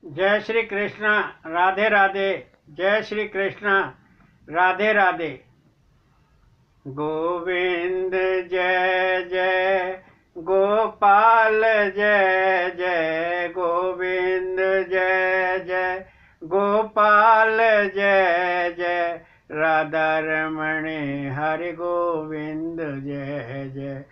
जय श्री कृष्ण। राधे राधे। जय श्री कृष्ण। राधे राधे। गोविंद जय जय गोपाल जय जय गोविंद जय जय गोपाल जय जय राधा रमणे हरि गोविंद जय जय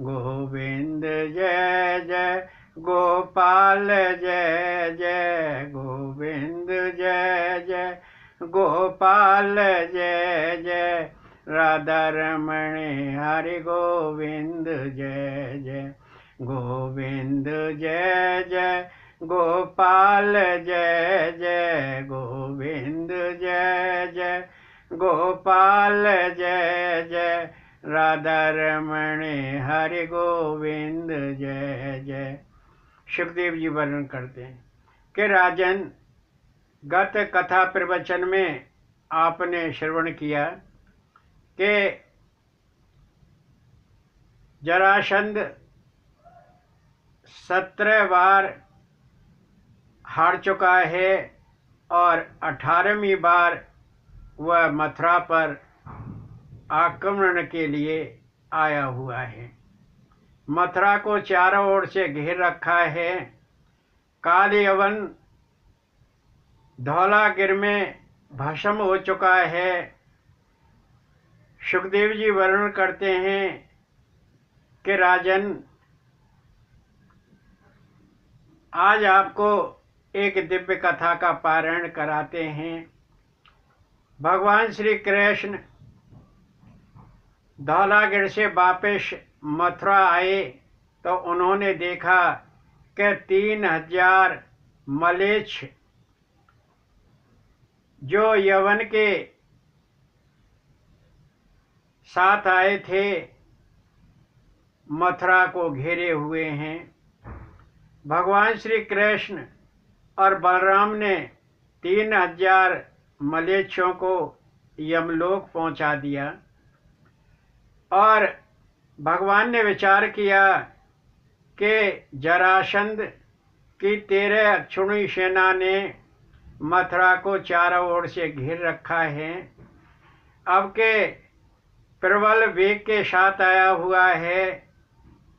गोविंद जय जय गोपाल जय जय गोविंद जय जय गोपाल जय जय राधा रमणे हरि गोविंद जय जय गोविंद जय जय गोपाल जय जय गोविंद जय जय गोपाल जय जय राधा रमणे हरि गोविंद जय जय। सुखदेव जी वर्णन करते हैं कि राजन, गत कथा प्रवचन में आपने श्रवण किया कि जरासंध 17 बार हार चुका है और 18वीं बार वह मथुरा पर आक्रमण के लिए आया हुआ है। मथुरा को चारों ओर से घेर रखा है। काल यवन धौलागिर में भस्म हो चुका है। सुखदेव जी वर्णन करते हैं कि राजन, आज आपको एक दिव्य कथा का पारायण कराते हैं। भगवान श्री कृष्ण धौलागिर से वापस मथुरा आए तो उन्होंने देखा कि 3000 मलेच्छ जो यवन के साथ आए थे मथुरा को घेरे हुए हैं। भगवान श्री कृष्ण और बलराम ने 3000 मलेच्छों को यमलोक पहुंचा दिया और भगवान ने विचार किया कि जरासंध की 13 अक्षुणी सेना ने मथुरा को चारों ओर से घेर रखा है। अब के प्रबल वेग के साथ आया हुआ है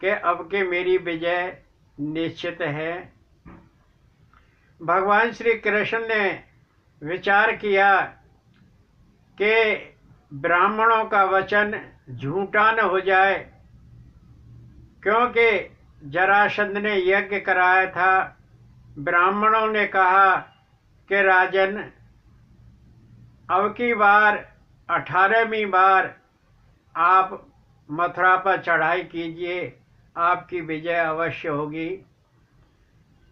कि अब के मेरी विजय निश्चित है। भगवान श्री कृष्ण ने विचार किया कि ब्राह्मणों का वचन झूठा न हो जाए, क्योंकि जरासंध ने यज्ञ कराया था। ब्राह्मणों ने कहा कि राजन, अब की बार 18वीं बार आप मथुरा पर चढ़ाई कीजिए, आपकी विजय अवश्य होगी।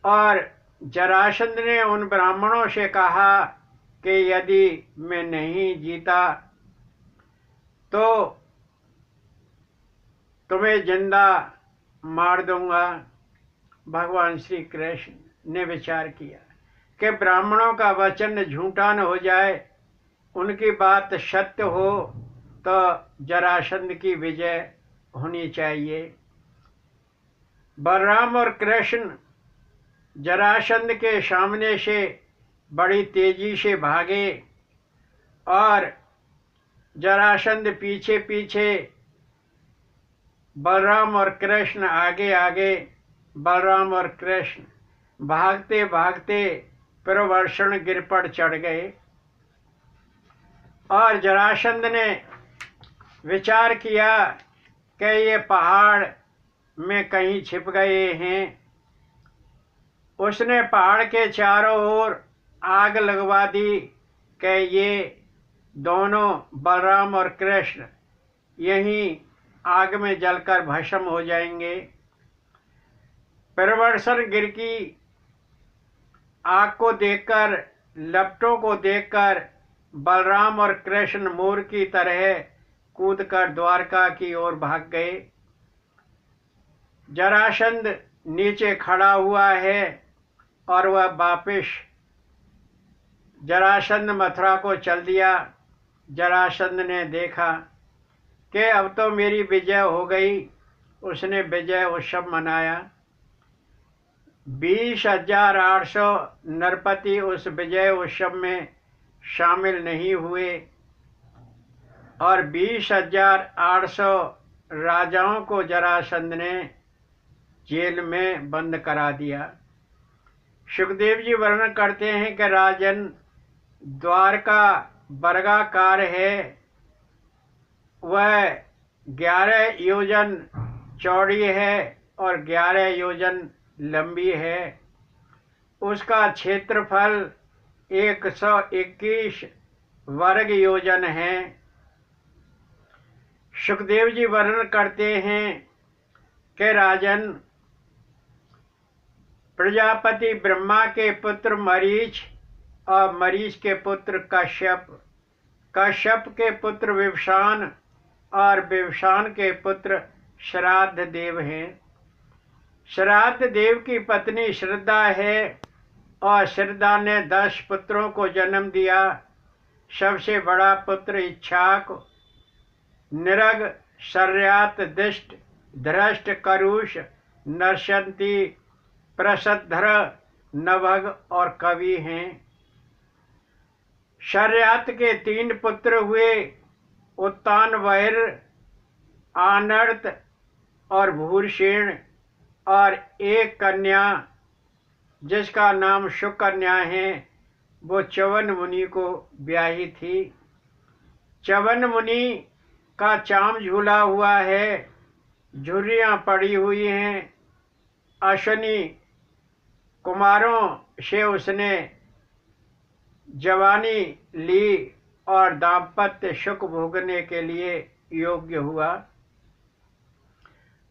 और जरासंध ने उन ब्राह्मणों से कहा कि यदि मैं नहीं जीता तो तुम्हें जिंदा मार दूंगा। भगवान श्री कृष्ण ने विचार किया कि ब्राह्मणों का वचन झूठा न हो जाए, उनकी बात सत्य हो तो जरासंध की विजय होनी चाहिए। बलराम और कृष्ण जरासंध के सामने से बड़ी तेजी से भागे और जरासंध पीछे पीछे, बलराम और कृष्ण आगे आगे। बलराम और कृष्ण भागते भागते प्रवर्षण गिर पर चढ़ गए और जरासंध ने विचार किया कि ये पहाड़ में कहीं छिप गए हैं। उसने पहाड़ के चारों ओर आग लगवा दी कि ये दोनों बलराम और कृष्ण यहीं आग में जलकर भस्म हो जाएंगे। प्रवर्षण गिर की आग को देखकर, लपटों को देखकर बलराम और कृष्ण मोर की तरह कूदकर द्वारका की ओर भाग गए। जरासंध नीचे खड़ा हुआ है और वह वापिस जरासंध मथुरा को चल दिया। जरासंध ने देखा कि अब तो मेरी विजय हो गई। उसने विजय उत्सव मनाया। 20,800 नरपति उस विजय उत्सव में शामिल नहीं हुए और 20,800 राजाओं को जरासंध ने जेल में बंद करा दिया। सुखदेव जी वर्णन करते हैं कि राजन, द्वारका वर्गाकार है, वह 11 योजन चौड़ी है और 11 योजन लंबी है। उसका क्षेत्रफल 121 वर्ग योजन है। सुखदेव जी वर्णन करते हैं कि राजन, प्रजापति ब्रह्मा के पुत्र मरीच और मरीच के पुत्र कश्यप, कश्यप के पुत्र विवस्वान और विवस्वान के पुत्र श्राद्ध देव हैं। श्राद्ध देव की पत्नी श्रद्धा है और श्रद्धा ने 10 पुत्रों को जन्म दिया। सबसे बड़ा पुत्र इच्छाक, निरग, शर्यात, दिष्ट, धृष्ट, करुष, नरसंती, प्रसद्धर, नभग और कवि हैं। शर्यात के 3 पुत्र हुए, उत्तान, वैर, आनर्त और भूरसेन, और एक कन्या जिसका नाम सुकन्या है, वो च्यवन मुनि को ब्याही थी। च्यवन मुनि का चाम झूला हुआ है, झुर्रियाँ पड़ी हुई हैं। अश्विनी कुमारों से उसने जवानी ली और दाम्पत्य सुख भोगने के लिए योग्य हुआ।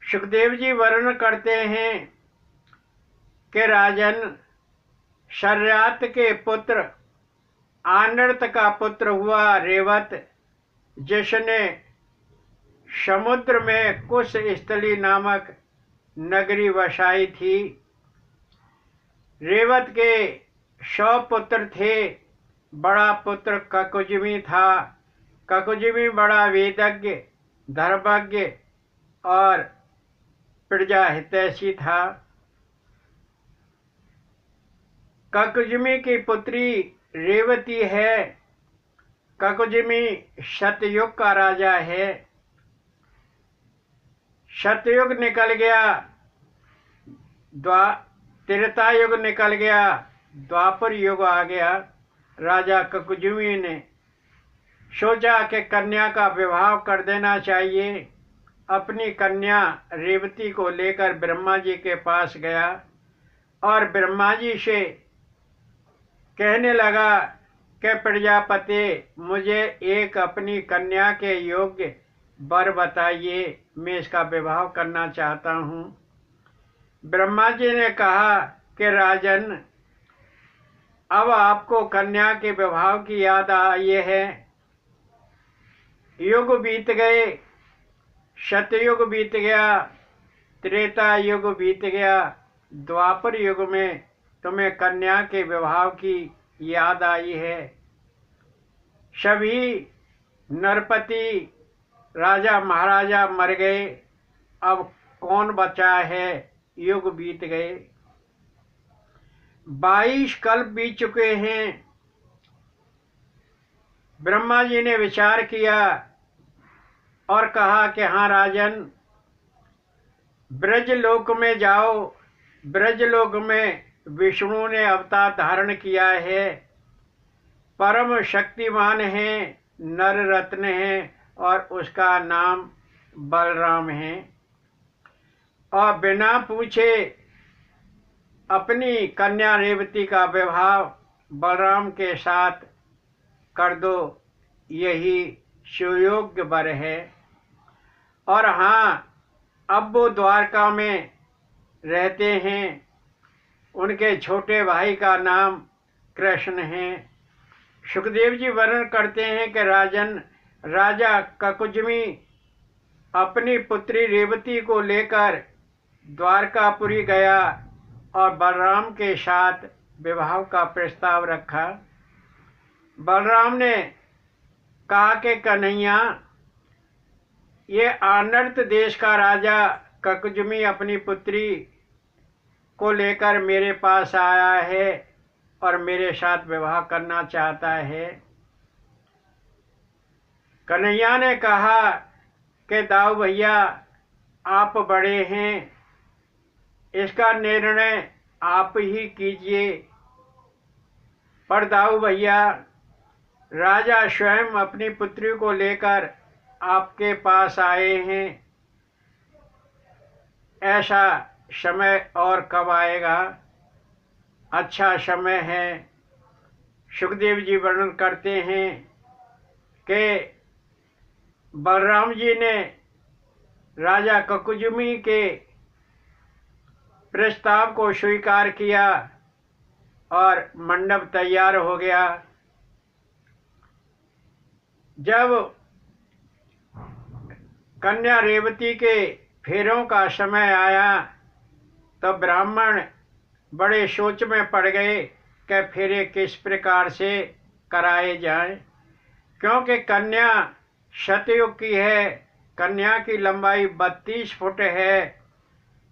सुखदेव जी वर्णन करते हैं कि राजन, शर्यात के पुत्र आनर्त का पुत्र हुआ रेवत, जिसने समुद्र में कुश स्थली नामक नगरी बसाई थी। रेवत के 100 पुत्र थे। बड़ा पुत्र ककुजमी था। ककुजमी बड़ा वेदज्ञ, धर्मज्ञ और प्रजा हितैषी था। ककुजमी की पुत्री रेवती है। ककुजमी सतयुग का राजा है। सतयुग निकल गया, त्रेता युग निकल गया, द्वापर युग आ गया। राजा ककुजमी ने सोचा कि कन्या का विवाह कर देना चाहिए। अपनी कन्या रेवती को लेकर ब्रह्मा जी के पास गया और ब्रह्मा जी से कहने लगा कि प्रजापति, मुझे एक अपनी कन्या के योग्य वर बताइए, मैं इसका विवाह करना चाहता हूँ। ब्रह्मा जी ने कहा कि राजन, अब आपको कन्या के विवाह की याद आई है। युग बीत गए, सतयुग बीत गया, त्रेता युग बीत गया, द्वापर युग में तुम्हें कन्या के विवाह की याद आई है। सभी नरपति राजा महाराजा मर गए, अब कौन बचा है? युग बीत गए, 22 कल्प बीत चुके हैं। ब्रह्मा जी ने विचार किया और कहा कि हाँ राजन, ब्रजलोक में जाओ। ब्रजलोक में विष्णु ने अवतार धारण किया है। परम शक्तिमान है, नर रत्न है और उसका नाम बलराम है। और बिना पूछे अपनी कन्या रेवती का विवाह बलराम के साथ कर दो, यही सुयोग्य वर है। और हाँ, अब वो द्वारका में रहते हैं। उनके छोटे भाई का नाम कृष्ण है। सुखदेव जी वर्णन करते हैं कि राजन, राजा ककुजमी अपनी पुत्री रेवती को लेकर द्वारकापुरी गया और बलराम के साथ विवाह का प्रस्ताव रखा। बलराम ने कहा कि कन्हैया, ये आनर्त देश का राजा ककुजमी अपनी पुत्री को लेकर मेरे पास आया है और मेरे साथ विवाह करना चाहता है। कन्हैया ने कहा कि दाऊ भैया, आप बड़े हैं, इसका निर्णय आप ही कीजिए। पर दाऊ भैया, राजा स्वयं अपनी पुत्री को लेकर आपके पास आए हैं, ऐसा समय और कब आएगा? अच्छा समय है। सुखदेव जी वर्णन करते हैं कि बलराम जी ने राजा ककुजुमी के प्रस्ताव को स्वीकार किया और मंडप तैयार हो गया। जब कन्या रेवती के फेरों का समय आया तो ब्राह्मण बड़े सोच में पड़ गए कि फेरे किस प्रकार से कराए जाएं, क्योंकि कन्या शतयुग की है। कन्या की लंबाई 32 फुट है,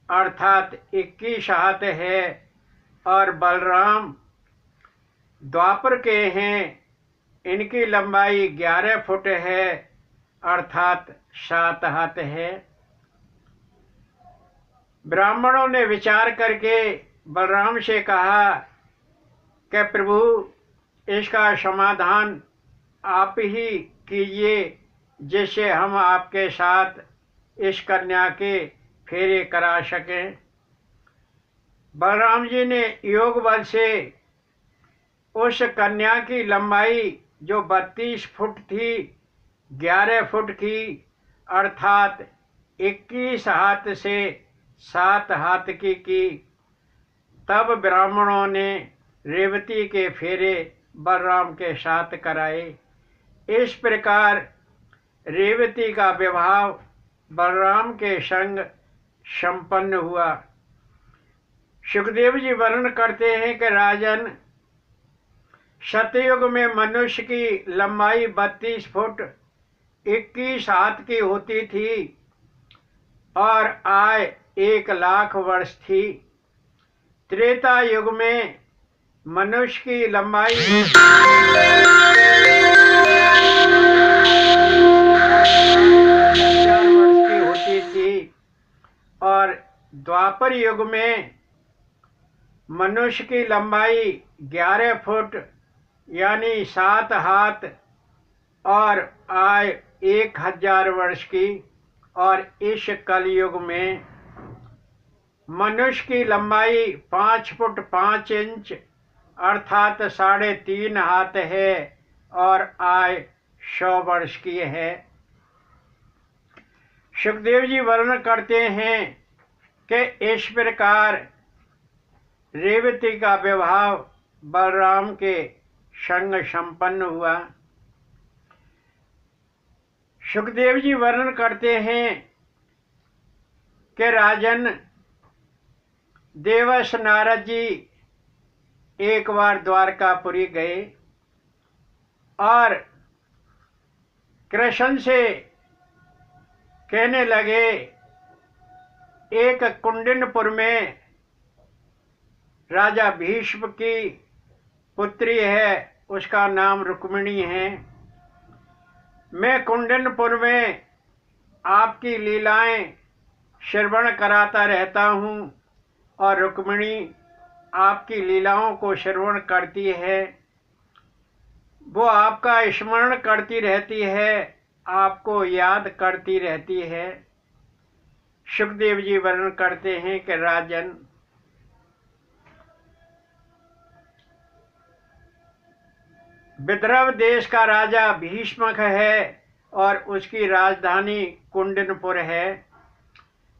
अर्थात 21 हाथ है, और बलराम द्वापर के हैं, इनकी लंबाई 11 फुट है, अर्थात 7 हाथ है। ब्राह्मणों ने विचार करके बलराम से कहा कि प्रभु, इसका समाधान आप ही कीजिए, जिससे हम आपके साथ इस कन्या के फेरे करा सकें। बलराम जी ने योग बल से उस कन्या की लंबाई जो 32 फुट थी 11 फुट की, अर्थात 21 हाथ से 7 हाथ की। तब ब्राह्मणों ने रेवती के फेरे बलराम के साथ कराए। इस प्रकार रेवती का विवाह बलराम के संग संपन्न हुआ। सुखदेव जी वर्णन करते हैं कि राजन, सतयुग में मनुष्य की लंबाई 32 फुट 21 हाथ की होती थी और आय 1 लाख वर्ष थी। त्रेता युग में मनुष्य की लंबाई 1000 वर्ष की होती थी और द्वापर युग में मनुष्य की लंबाई 11 फुट यानी 7 हाथ और आय 1000 वर्ष की। और इस कलयुग में मनुष्य की लंबाई 5 फुट 5 इंच अर्थात 3.5 हाथ है और आय 100 वर्ष की है। सुखदेव जी वर्णन करते हैं कि इस प्रकार रेवती का विवाह बलराम के संग संपन्न हुआ। सुखदेव जी वर्णन करते हैं कि राजन, देवर्षि नारद जी एक बार द्वारकापुरी गए और कृष्ण से कहने लगे, एक कुंडिनपुर में राजा भीष्म की पुत्री है, उसका नाम रुक्मिणी है। मैं कुंडिनपुर में आपकी लीलाएं श्रवण कराता रहता हूँ और रुक्मिणी आपकी लीलाओं को श्रवण करती है। वो आपका स्मरण करती रहती है, आपको याद करती रहती है। सुखदेव जी वर्णन करते हैं कि राजन, विदर्भ देश का राजा भीष्मक है और उसकी राजधानी कुंडिनपुर है।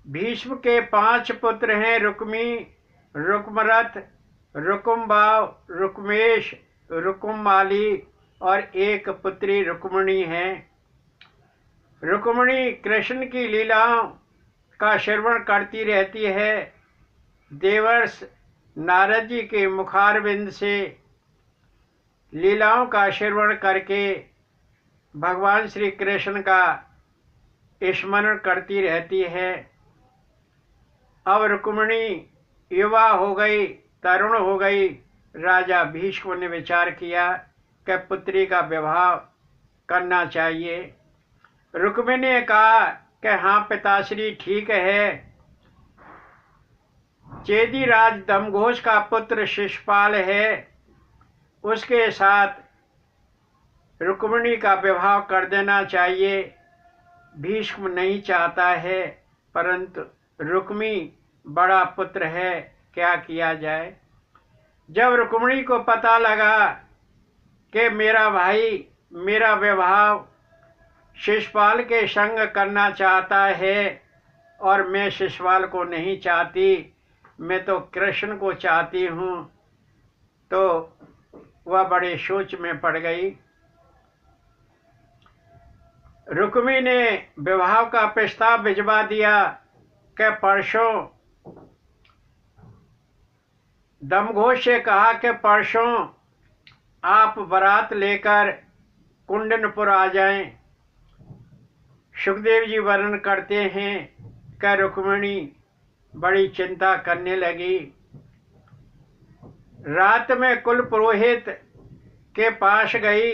भीष्म के 5 पुत्र हैं, रुक्मी, रुक्मरथ, रुकुमबाव, रुक्मेश, रुकुममाली और एक पुत्री रुक्मिणी है। रुक्मिणी कृष्ण की लीलाओं का श्रवण करती रहती है। देवर्षि नारद जी के मुखारविंद से लीलाओं का श्रवण करके भगवान श्री कृष्ण का स्मरण करती रहती है। अब रुक्मिणी युवा हो गई, तरुण हो गई। राजा भीष्म ने विचार किया कि पुत्री का विवाह करना चाहिए। रुक्मिणी ने कहा कि हाँ पिताश्री, ठीक है। चेदी राज दमघोष का पुत्र शिशुपाल है, उसके साथ रुक्मिणी का विवाह कर देना चाहिए। भीष्म नहीं चाहता है, परंतु रुक्मी बड़ा पुत्र है, क्या किया जाए। जब रुक्मिणी को पता लगा कि मेरा भाई मेरा विवाह शिशुपाल के संग करना चाहता है और मैं शिशुपाल को नहीं चाहती, मैं तो कृष्ण को चाहती हूँ, तो वह बड़े सोच में पड़ गई। रुक्मी ने विवाह का प्रस्ताव भिजवा दिया कि परसों, दमघोष से कहा कि परसों आप बारात लेकर कुंडनपुर आ जाएं। सुखदेव जी वर्णन करते हैं कि रुक्मिणी बड़ी चिंता करने लगी। रात में कुल पुरोहित के पास गई।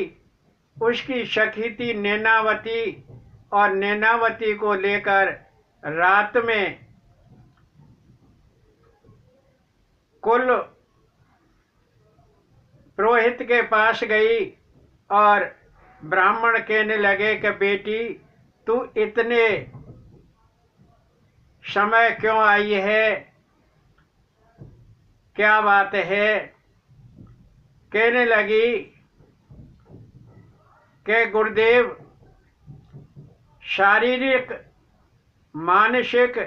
उसकी सखी थी नैनावती, और नैनावती को लेकर रात में कुल पुरोहित के पास गई और ब्राह्मण कहने लगे कि बेटी, तू इतने समय क्यों आई है, क्या बात है। कहने लगी कि गुरुदेव, शारीरिक, मानसिक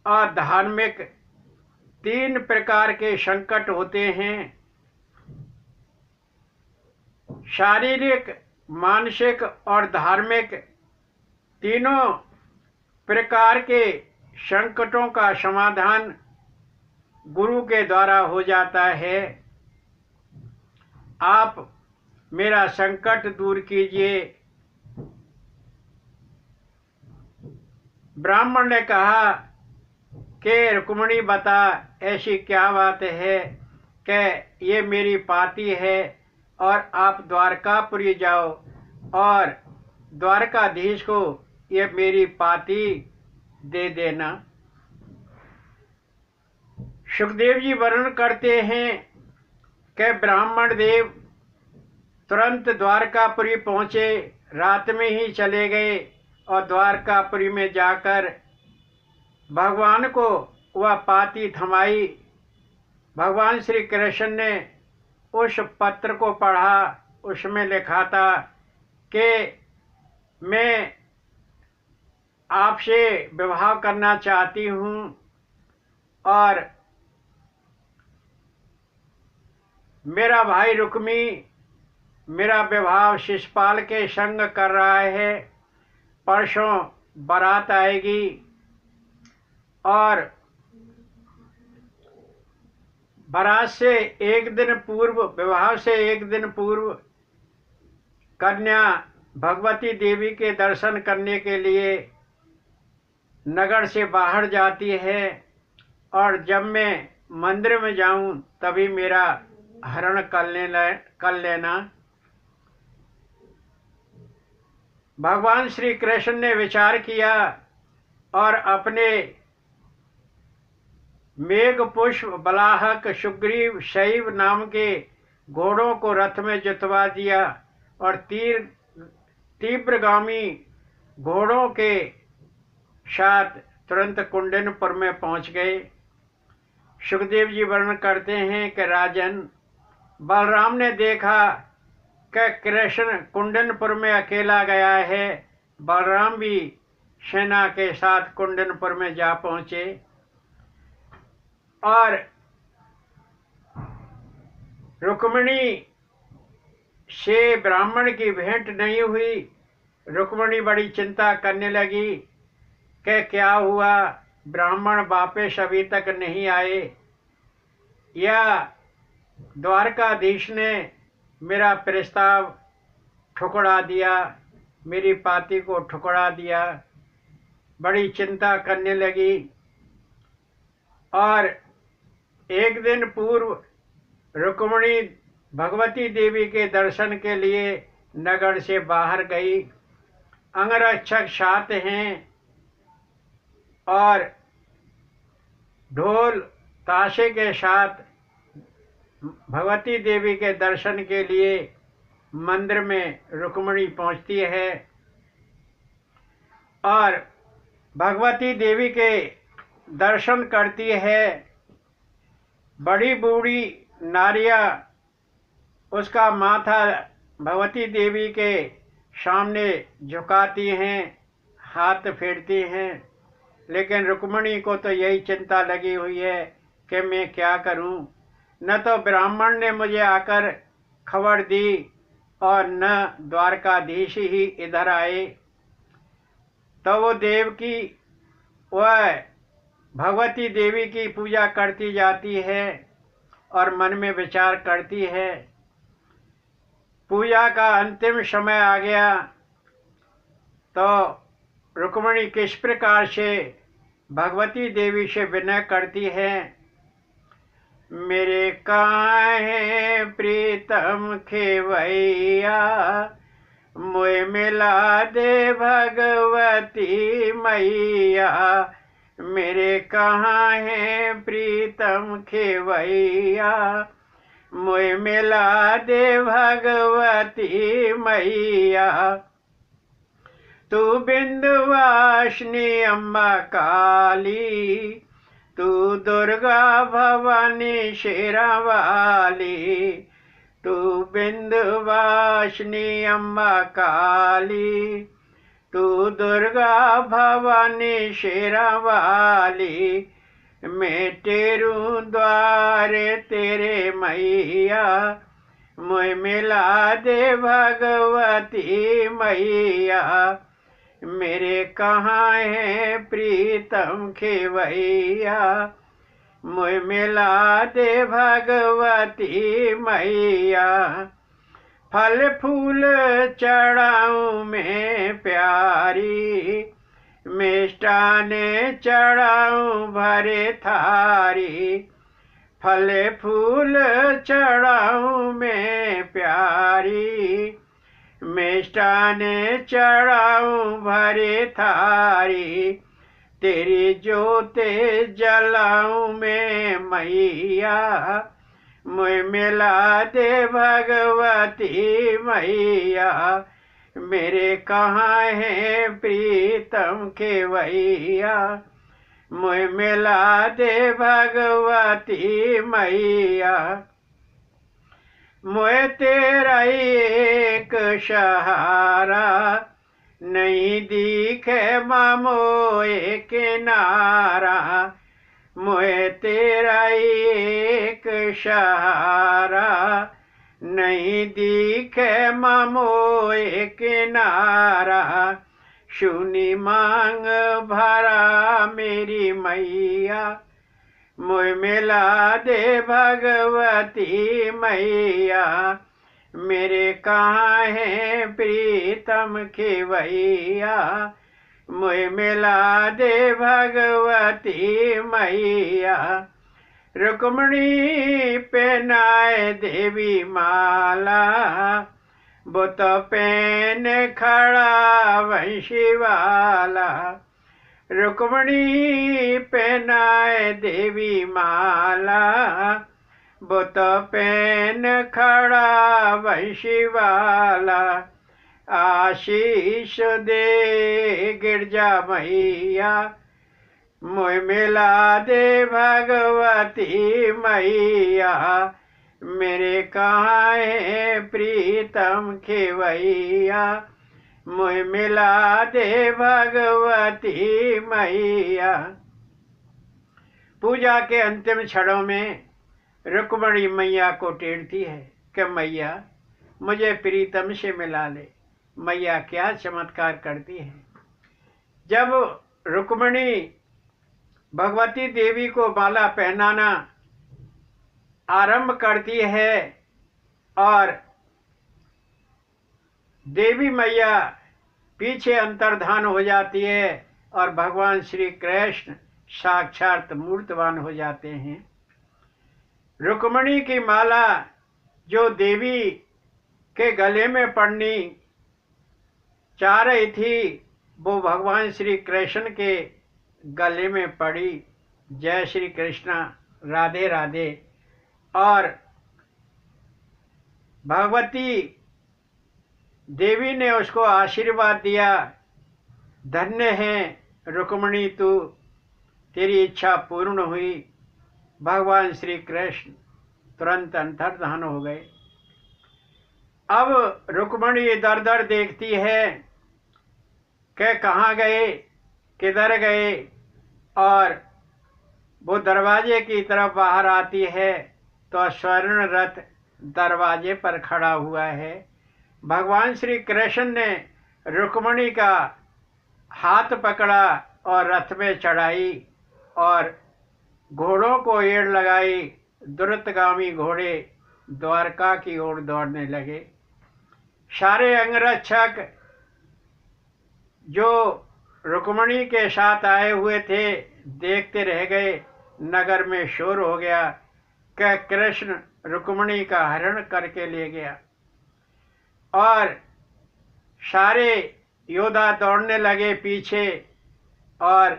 और धार्मिक 3 प्रकार के संकट होते हैं। शारीरिक, मानसिक और धार्मिक तीनों प्रकार के संकटों का समाधान गुरु के द्वारा हो जाता है। आप मेरा संकट दूर कीजिए। ब्राह्मण ने कहा कि रुक्मिणी बता, ऐसी क्या बात है कि ये मेरी पाती है और आप द्वारकापुरी जाओ और द्वारकाधीश को ये मेरी पाती दे देना। सुखदेव जी वर्णन करते हैं कि ब्राह्मण देव तुरंत द्वारकापुरी पहुँचे, रात में ही चले गए और द्वारकापुरी में जाकर भगवान को वह पाती थमाई। भगवान श्री कृष्ण ने उस पत्र को पढ़ा। उसमें लिखा था कि मैं आपसे विवाह करना चाहती हूँ और मेरा भाई रुक्मी मेरा विवाह शिशुपाल के संग कर रहा है। परसों बारात आएगी और बारात से एक दिन पूर्व, विवाह से एक दिन पूर्व कन्या भगवती देवी के दर्शन करने के लिए नगर से बाहर जाती है और जब मैं मंदिर में जाऊं तभी मेरा हरण कर लेना। भगवान श्री कृष्ण ने विचार किया और अपने मेघ पुष्प, बलाहक, सुग्रीव, शैव नाम के घोड़ों को रथ में जुतवा दिया और तीव्रगामी घोड़ों के साथ तुरंत कुंडनपुर में पहुंच गए। सुखदेव जी वर्णन करते हैं कि राजन, बलराम ने देखा कि कृष्ण कुंडनपुर में अकेला गया है। बलराम भी सेना के साथ कुंडनपुर में जा पहुंचे और रुक्मिणी से ब्राह्मण की भेंट नहीं हुई। रुक्मिणी बड़ी चिंता करने लगी कि क्या हुआ, ब्राह्मण वापस अभी तक नहीं आए, या द्वारकाधीश ने मेरा प्रस्ताव ठुकरा दिया, मेरी पाती को ठुकरा दिया। बड़ी चिंता करने लगी और एक दिन पूर्व रुक्मिणी भगवती देवी के दर्शन के लिए नगर से बाहर गई। अंगरक्षक साथ हैं और ढोल ताशे के साथ भगवती देवी के दर्शन के लिए मंदिर में रुक्मिणी पहुंचती है और भगवती देवी के दर्शन करती है। बड़ी बूढ़ी नारियां उसका माथा भगवती देवी के सामने झुकाती हैं, हाथ फेरती हैं, लेकिन रुक्मिणी को तो यही चिंता लगी हुई है कि मैं क्या करूं। न तो ब्राह्मण ने मुझे आकर खबर दी और न द्वारकाधीश ही इधर आए। तो वो देवकी वह भगवती देवी की पूजा करती जाती है और मन में विचार करती है। पूजा का अंतिम समय आ गया तो रुक्मिणी किस प्रकार से भगवती देवी से विनय करती है। मेरे काहे प्रीतम खेवैया, मोय मिला दे भगवती मैया। मेरे कहाँ है प्रीतम खेवैया, मोय मिला दे भगवती मैया। तू बिंदुवासिनी अम्मा काली, तू दुर्गा भवानी शेरा वाली। तू बिंदुवासिनी अम्मा काली, तू दुर्गा भवानी शेरा वाली। मैं तेरू द्वारे तेरे मैया, मोय मिला दे भगवती मैया। मेरे कहाँ है प्रीतम खेवैया, मोय मिला दे भगवती मैया। फल फूल चढ़ाऊं मैं प्यारी, मिष्टान चढ़ाऊं भरे थारी। फल फूल चढ़ाऊं मैं प्यारी, मिष्टान चढ़ाऊं भरे थारी। तेरी ज्योते जलाऊं मैं मैया, मोय मिला दे भगवती मैया। मेरे कहाँ है प्रीतम खेवैया, मोय मिला दे भगवती मैया। मोय तेरा एक सहारा, नहीं दिखे मामोए किनारा। मोय तेरा एक सहारा, नहीं दिखे मामोए किनारा। सुनी मांग भरा मेरी मैया, मोय मिला दे भगवती मैया। मेरे कहाँ है प्रीतम खेवैया, मोय मिला दे भगवती मैया। रुक्मिणी पहनाए देवी माला, वो तो पहन खड़ा वंशी वाला। रुक्मिणी पहनाए देवी माला, वो तो पहन खड़ा वंशी वाला। आशीष दे गिरजा मैया, मोय मिला दे भगवती मैया। मेरे कहाँ है प्रीतम खेवैया, मोय मिला दे भगवती मैया। पूजा के अंतिम क्षणों में रुक्मिणी मैया को टेढ़ती है कि मैया मुझे प्रीतम से मिला ले। मैया क्या चमत्कार करती है। जब रुक्मिणी भगवती देवी को माला पहनाना आरंभ करती है और देवी मैया पीछे अंतर्धान हो जाती है और भगवान श्री कृष्ण साक्षात मूर्तवान हो जाते हैं। रुक्मणी की माला जो देवी के गले में पड़नी चाह रही थी, वो भगवान श्री कृष्ण के गले में पड़ी। जय श्री कृष्णा, राधे राधे। और भगवती देवी ने उसको आशीर्वाद दिया, धन्य है रुक्मणी तू, तेरी इच्छा पूर्ण हुई। भगवान श्री कृष्ण तुरंत अंतर्धान हो गए। अब रुक्मणी इधर उधर देखती है कि कहाँ गए, किधर गए, और वो दरवाजे की तरफ बाहर आती है तो स्वर्ण रथ दरवाजे पर खड़ा हुआ है। भगवान श्री कृष्ण ने रुक्मणी का हाथ पकड़ा और रथ में चढ़ाई और घोड़ों को एड़ लगाई। द्रुतगामी घोड़े द्वारका की ओर दौड़ने लगे। सारे अंगरक्षक जो रुक्मणी के साथ आए हुए थे देखते रह गए। नगर में शोर हो गया कि कृष्ण रुक्मणी का हरण करके ले गया। और सारे योद्धा दौड़ने लगे पीछे और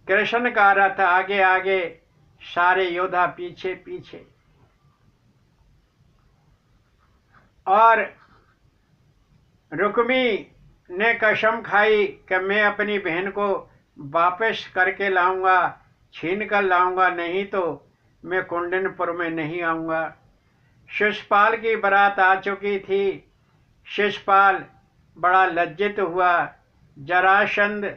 कृष्ण का रथ आगे आगे, सारे योद्धा पीछे पीछे। और रुक्मी ने कसम खाई कि मैं अपनी बहन को वापस करके लाऊंगा, छीन कर लाऊंगा, नहीं तो मैं कुंडनपुर में नहीं आऊंगा। शिशुपाल की बारात आ चुकी थी। शिशुपाल बड़ा लज्जित हुआ। जरासंध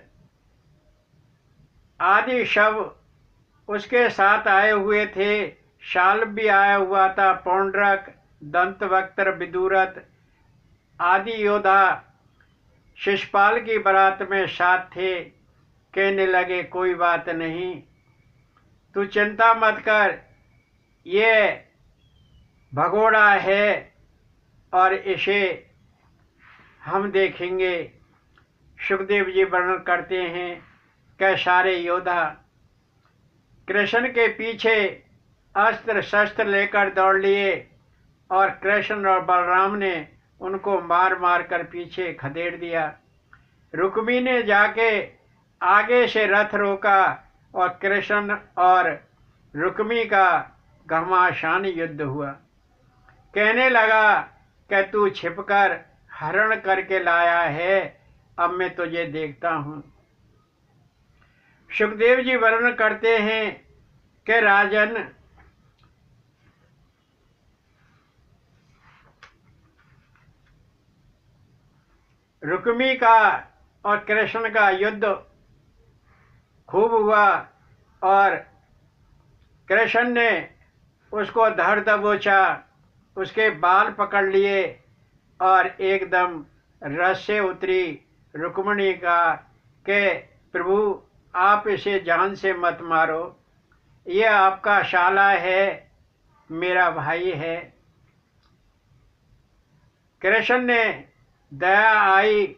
आदि शव उसके साथ आए हुए थे। शाल्व भी आया हुआ था। पौंड्रक, दंतवक्त्र, विदुरथ आदि योद्धा शिशुपाल की बारात में साथ थे। कहने लगे कोई बात नहीं, तू चिंता मत कर, ये भगोड़ा है और इसे हम देखेंगे। सुखदेव जी वर्णन करते हैं कि सारे योद्धा कृष्ण के पीछे अस्त्र शस्त्र लेकर दौड़ लिए और कृष्ण और बलराम ने उनको मार मार कर पीछे खदेड़ दिया। रुक्मी ने जाके आगे से रथ रोका और कृष्ण और रुक्मी का घमासान युद्ध हुआ। कहने लगा कि तू छिपकर हरण करके लाया है, अब मैं तुझे देखता हूँ। सुखदेव जी वर्णन करते हैं कि राजन, रुक्मी का और कृष्ण का युद्ध खूब हुआ और कृष्ण ने उसको धड़ दबोचा, उसके बाल पकड़ लिए और एकदम रस से उतरी। रुक्मणी का कि प्रभु आप इसे जान से मत मारो, ये आपका शाला है, मेरा भाई है। कृष्ण ने दया आई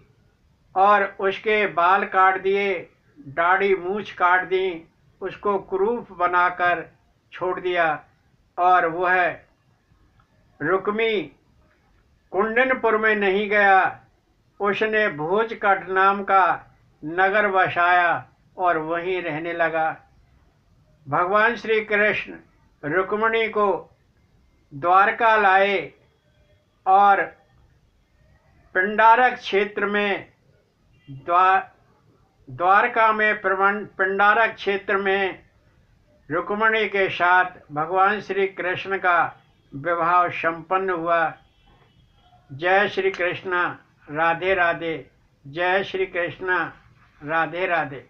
और उसके बाल काट दिए, दाढ़ी मूछ काट दी, उसको क्रूप बनाकर छोड़ दिया और वह रुक्मी कुंडनपुर में नहीं गया। उसने भोजकट नाम का नगर बसाया और वहीं रहने लगा। भगवान श्री कृष्ण रुक्मणी को द्वारका लाए और पिंडारक क्षेत्र में द्वारका में पिंडारक क्षेत्र में रुक्मणी के साथ भगवान श्री कृष्ण का विवाह संपन्न हुआ। जय श्री कृष्ण, राधे राधे। जय श्री कृष्ण, राधे राधे।